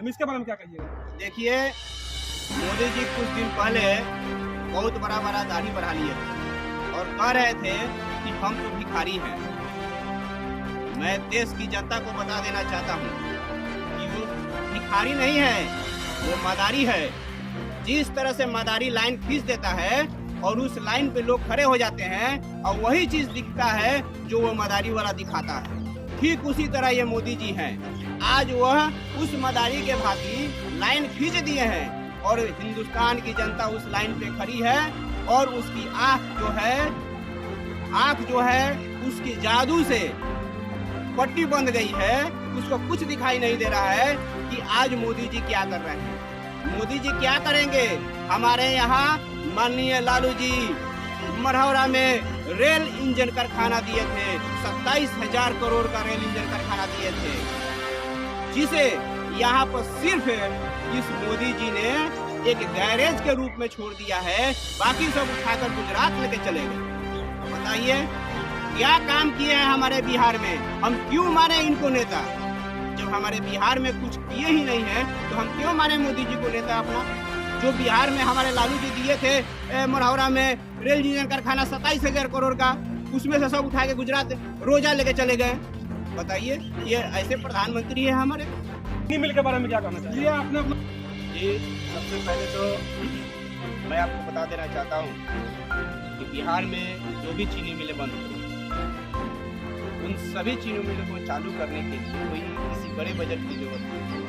है, इसके बारे में क्या कहिएगा? देखिए, मोदी जी कुछ दिन पहले बहुत बड़ा दाढ़ी बढ़ा लिए थे और कह रहे थे कि हम तो भिखारी हैं। मैं देश की जनता को बता देना चाहता हूँ कि वो भिखारी नहीं है, वो मदारी है। जिस तरह से मदारी लाइन खींच देता है और उस लाइन पे लोग खड़े हो जाते हैं और वही चीज दिखता है जो वो मदारी वाला दिखाता है, ठीक उसी तरह ये मोदी जी हैं। आज वह उस मदारी के भांति लाइन खींच दिए हैं और हिंदुस्तान की जनता उस लाइन पे खड़ी है और उसकी आंख जो है उसकी जादू से पट्टी बंद गई है। उसको कुछ दिखाई नहीं दे रहा है कि आज मोदी जी क्या कर रहे हैं। मोदी जी क्या करेंगे? हमारे यहाँ माननीय लालू जी मढ़ौरा में रेल इंजन कारखाना दिए थे, 27,000 करोड़ का रेल इंजन कारखाना दिए थे, जिसे यहाँ पर सिर्फ इस मोदी जी ने एक गैरेज के रूप में छोड़ दिया है। बाकी सब उठाकर गुजरात लेके चले गए। बताइए क्या काम किए हैं हमारे बिहार में? हम क्यों माने इनको नेता? जब हमारे बिहार में कुछ किए ही नहीं है तो हम क्यों माने मोदी जी को नेता अपना? जो बिहार में हमारे लालू जी दिए थे मढ़ौरा में रेल इंजन कारखाना 27,000 करोड़ का, उसमें से सब उठा के गुजरात रोजा लेके चले गए। बताइए ये ऐसे प्रधानमंत्री है हमारे? चीनी मिल के बारे में क्या कहना चाहिए आपने अपना? जी, सबसे पहले तो मैं आपको बता देना चाहता हूँ कि बिहार में जो भी चीनी मिलें बंद हुई, उन सभी चीनी मिलों को चालू करने के लिए कोई किसी बड़े बजट की जरूरत नहीं।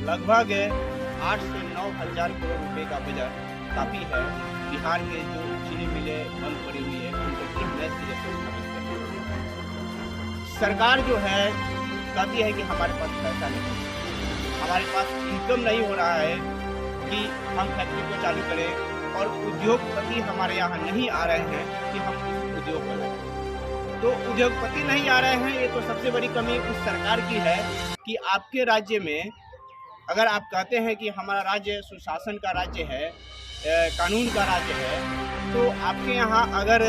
लगभग 8 से 9 हज़ार करोड़ रुपए का बजट काफ़ी है बिहार के जो चीनी मिलें बंद पड़ी हुई है उनको फिर नए सिरे से स्थापित करने। सरकार जो है कहती है कि हमारे पास पैसा नहीं, हमारे पास इनकम नहीं हो रहा है कि हम फैक्ट्री को चालू करें और उद्योगपति हमारे यहाँ नहीं आ रहे हैं कि हम इस उद्योग को लगाएं। तो उद्योगपति नहीं आ रहे हैं, ये तो सबसे बड़ी कमी उस सरकार की है कि आपके राज्य में अगर आप कहते हैं कि हमारा राज्य सुशासन का राज्य है, कानून का राज्य है, तो आपके यहाँ अगर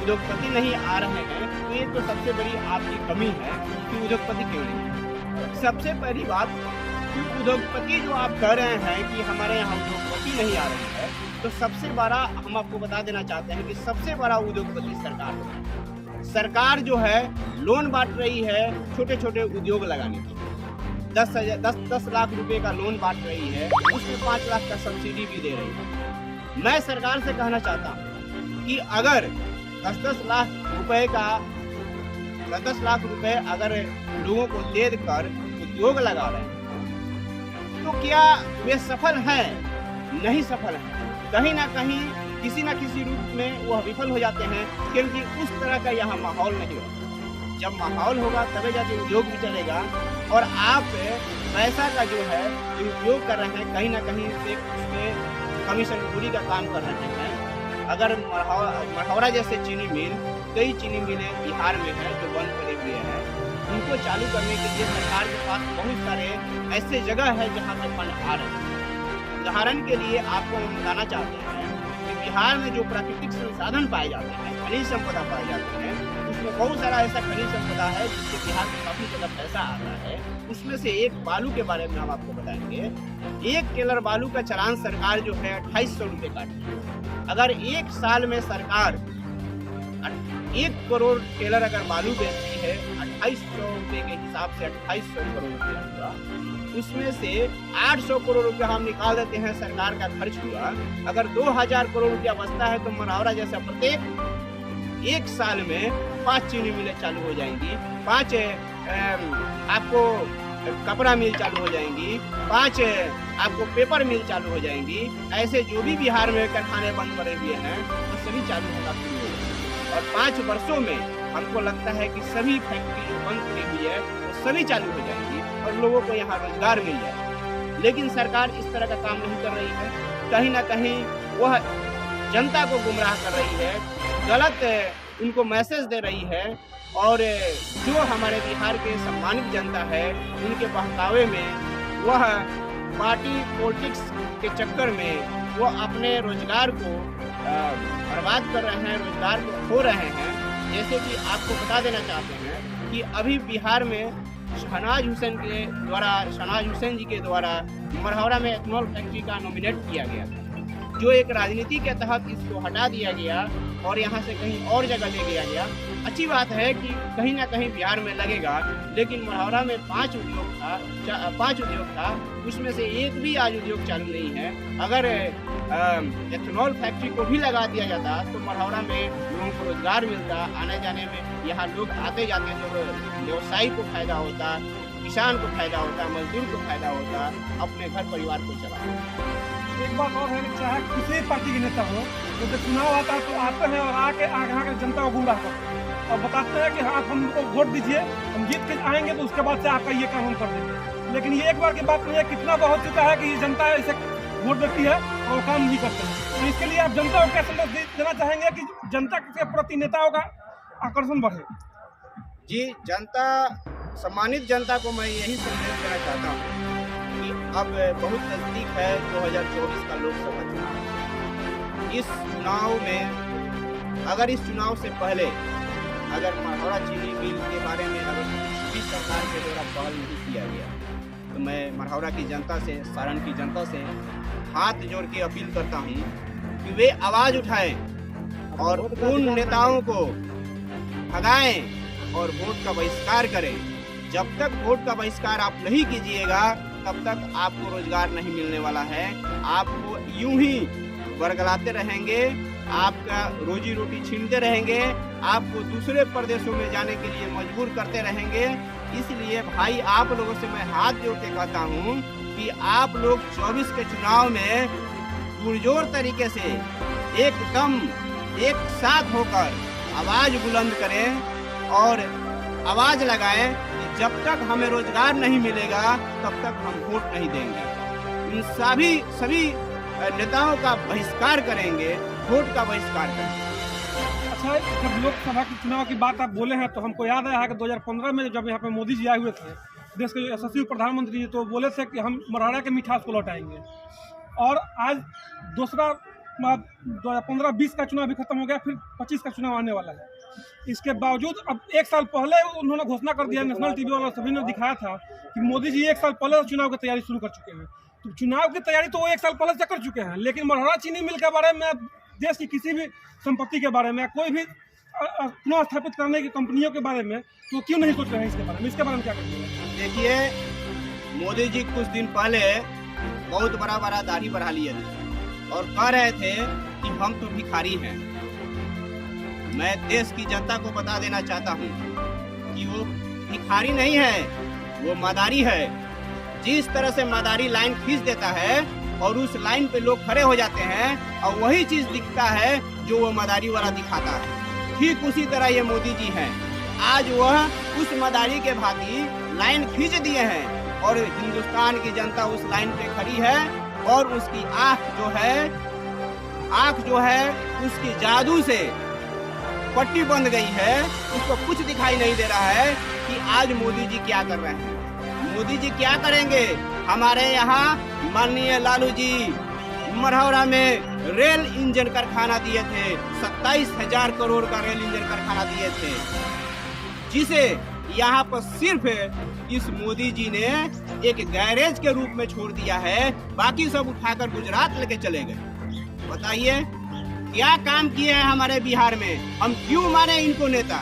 उद्योगपति नहीं आ रहे हैं तो ये तो सबसे बड़ी आपकी कमी है कि उद्योगपति क्यों नहीं। सबसे पहली बात कि उद्योगपति जो आप कह रहे हैं कि हमारे यहाँ उद्योगपति नहीं आ रहे हैं, तो सबसे बड़ा हम आपको बता देना चाहते हैं कि सबसे बड़ा उद्योगपति सरकार है। सरकार जो है लोन बांट रही है छोटे छोटे उद्योग लगाने की, 10 लाख रुपए का लोन बांट रही है, उसमें 5 लाख का सब्सिडी भी दे रही है। मैं सरकार से कहना चाहता हूँ कि अगर 10 लाख रुपए अगर लोगों को देकर उद्योग लगा रहे हैं तो क्या वे सफल हैं? नहीं सफल हैं। कहीं ना कहीं किसी न किसी रूप में वह विफल हो जाते हैं क्योंकि उस तरह का यहाँ माहौल नहीं होता। जब माहौल होगा तभी जाके उद्योग भी चलेगा। और आप पैसा का जो है उपयोग कर रहे हैं, कहीं ना कहीं से उसमें कमीशन पूरी का काम कर रहे हैं। अगर मढ़ौरा जैसे चीनी मिल, कई चीनी मिलें बिहार में हैं जो बंद पड़े हुए हैं, उनको चालू करने के लिए सरकार के पास बहुत सारे ऐसे जगह है जहाँ से फंड आ रहे हैं। उदाहरण के लिए आपको हम बताना चाहते हैं कि बिहार में जो प्राकृतिक संसाधन पाए जाते हैं, खनिज संपदा पाए जाते हैं, उसमें बहुत सारा ऐसा खनिज संपदा है जिससे बिहार में काफी ज्यादा पैसा आता है। उसमें से एक बालू के बारे में हम आपको बताएंगे। 1 टेलर बालू का चालान सरकार जो है 2800 रुपये काटती है। अगर एक साल में सरकार 1 करोड़ टेलर अगर बालू बेचती है 2800 रुपये के हिसाब से 2800 करोड़ रुपया हुआ, उसमें से 800 करोड़ रुपया हम निकाल देते हैं, सरकार का खर्च हुआ। अगर 2000 करोड़ रुपया बचता है तो मढ़ौरा जैसा प्रत्येक 1 साल में 5 चीनी मिलें चालू हो जाएंगी, 5 आपको कपड़ा मिल चालू हो जाएंगी, 5 आपको पेपर मिल चालू हो जाएंगी। ऐसे जो भी बिहार में कारखाने बंद पड़े हुए हैं वो सभी चालू होना शुरू हो जाएंगे और 5 वर्षों में हमको लगता है कि सभी फैक्ट्री जो बंद पड़ी हुई है वो सभी चालू हो जाएंगी और लोगों को यहाँ रोजगार मिल जाएगा। लेकिन सरकार इस तरह का काम नहीं कर रही है। कहीं ना कहीं वह जनता को गुमराह कर रही है, गलत उनको मैसेज दे रही है और जो हमारे बिहार के सम्मानित जनता है उनके बहकावे में वह पार्टी पॉलिटिक्स के चक्कर में वो अपने रोजगार को बर्बाद कर रहे हैं, रोजगार को खो रहे हैं। जैसे कि आपको बता देना चाहते हैं कि अभी बिहार में शहनाज हुसैन जी के द्वारा मरहौरा में एथेनॉल फैक्ट्री का नॉमिनेट किया गया था, जो एक राजनीति के तहत इसको हटा दिया गया और यहाँ से कहीं और जगह ले गया गया। अच्छी बात है कि कहीं ना कहीं बिहार में लगेगा, लेकिन मरहौरा में 5 उद्योग था, उसमें से एक भी आज उद्योग चालू नहीं है। अगर एथेनॉल फैक्ट्री को भी लगा दिया जाता तो मरहौरा में लोगों को रोजगार मिलता, आने जाने में यहाँ लोग आते जाते तो व्यवसायी को फायदा होता, किसान को फायदा होता, मजदूर को फायदा होता, अपने घर परिवार को चलाता। एक बात और है कि चाहे किसी पार्टी के नेता हो, तो जब चुनाव आता है तो आते हैं और आके यहाँ के जनता को गुमराह करते हैं और बताते हैं कि हाँ आप हमको वोट दीजिए, हम जीत के आएंगे तो उसके बाद से आपका ये काम हम कर देंगे। लेकिन ये एक बार की बात नहीं है, कितना बहुत चुका है कि जनता इसे वोट देती है और काम नहीं करते हैं। तो इसके लिए आप जनता को क्या संदेश देना चाहेंगे कि जनता के प्रति नेताओं का आकर्षण बढ़े? जी, जनता, सम्मानित जनता को मैं यही संदेश देना चाहता हूँ कि अब बहुत नज़दीक है 2024 का लोकसभा चुनाव। इस चुनाव में अगर इस चुनाव से पहले अगर मरहौरा चीनी मिल के बारे में अगर किसी सरकार के द्वारा पहल नहीं किया गया तो मैं मरहौरा की जनता से, सारण की जनता से हाथ जोड़ के अपील करता हूँ कि वे आवाज़ उठाएं और उन नेताओं को भगाएं और वोट का बहिष्कार करें। जब तक वोट का बहिष्कार आप नहीं कीजिएगा तब तक आपको रोजगार नहीं मिलने वाला है। आपको यूं ही बरगलाते रहेंगे, आपका रोजी रोटी छीनते रहेंगे, आपको दूसरे प्रदेशों में जाने के लिए मजबूर करते रहेंगे। इसलिए भाई आप लोगों से मैं हाथ जोड़ के कहता हूँ कि आप लोग 24 के चुनाव में पुरजोर तरीके से एकदम एक साथ होकर आवाज बुलंद करें और आवाज लगाएं कि जब तक हमें रोजगार नहीं मिलेगा तब तक हम वोट नहीं देंगे। इन सभी नेताओं का बहिष्कार करेंगे, वोट का बहिष्कार करेंगे। अच्छा, जब लोकसभा के चुनाव की बात आप बोले हैं तो हमको याद आया कि 2015 में जब यहाँ पे मोदी जी आए हुए थे, देश के यशस्वी प्रधानमंत्री जी, तो बोले थे कि हम मरहौरा के मिठास को लौटाएंगे। और आज दूसरा 2015-20 का चुनाव भी खत्म हो गया, फिर 25 का चुनाव आने वाला है। इसके बावजूद अब 1 साल पहले उन्होंने घोषणा कर दिया, नेशनल टीवी वाला सभी ने दिखाया था कि मोदी जी 1 साल पहले चुनाव की तैयारी शुरू कर चुके हैं। तो चुनाव की तैयारी तो वो 1 साल पहले से कर चुके हैं, लेकिन मरहौरा चीनी मिल के बारे में, देश की किसी भी संपत्ति के बारे में, कोई भी पुनः स्थापित करने की कंपनियों के बारे में तो क्यों नहीं सोच रहे हैं? इसके बारे में क्या करेंगे? देखिए, मोदी जी कुछ दिन पहले बहुत बड़ा दाढ़ी बढ़ा लिए थे और कह रहे थे कि हम तो भिखारी हैं। मैं देश की जनता को बता देना चाहता हूँ कि वो भिखारी नहीं है, वो मदारी है। जिस तरह से मदारी लाइन खींच देता है और उस लाइन पे लोग खड़े हो जाते हैं और वही चीज दिखता है जो वो मदारी वाला दिखाता है, ठीक उसी तरह ये मोदी जी हैं। आज वह उस मदारी के भांति लाइन खींच दिए हैं और हिंदुस्तान की जनता उस लाइन पे खड़ी है और उसकी आंख जो है उसकी जादू से पट्टी बंद गई है। उसको कुछ दिखाई नहीं दे रहा है कि आज मोदी जी क्या कर रहे हैं। मोदी जी क्या करेंगे? हमारे यहाँ माननीय लालू जी मरहौरा में रेल इंजन कारखाना दिए थे, 27,000 करोड़ का रेल इंजन कारखाना दिए थे, जिसे यहाँ पर सिर्फ इस मोदी जी ने एक गैरेज के रूप में छोड़ दिया है, बाकी सब उठाकर गुजरात लेके चले गए। बताइए क्या काम किए हैं हमारे बिहार में? हम क्यों माने इनको नेता?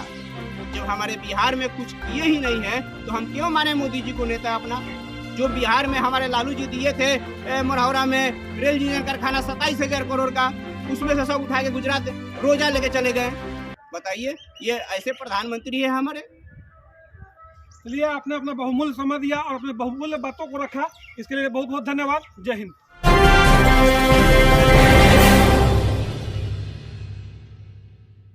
जब हमारे बिहार में कुछ किए ही नहीं है तो हम क्यों माने मोदी जी को नेता अपना? जो बिहार में हमारे लालू जी दिए थे मरहौरा में रेल इंजन कारखाना 27,000 करोड़ का, उसमें से सब उठा के गुजरात रोजा लेके चले गए। बताइए, ये ऐसे प्रधानमंत्री है हमारे? चलिए, आपने अपना बहुमूल्य समय दिया और अपने बहुमूल्य बातों को रखा, इसके लिए बहुत बहुत धन्यवाद। जय हिंद।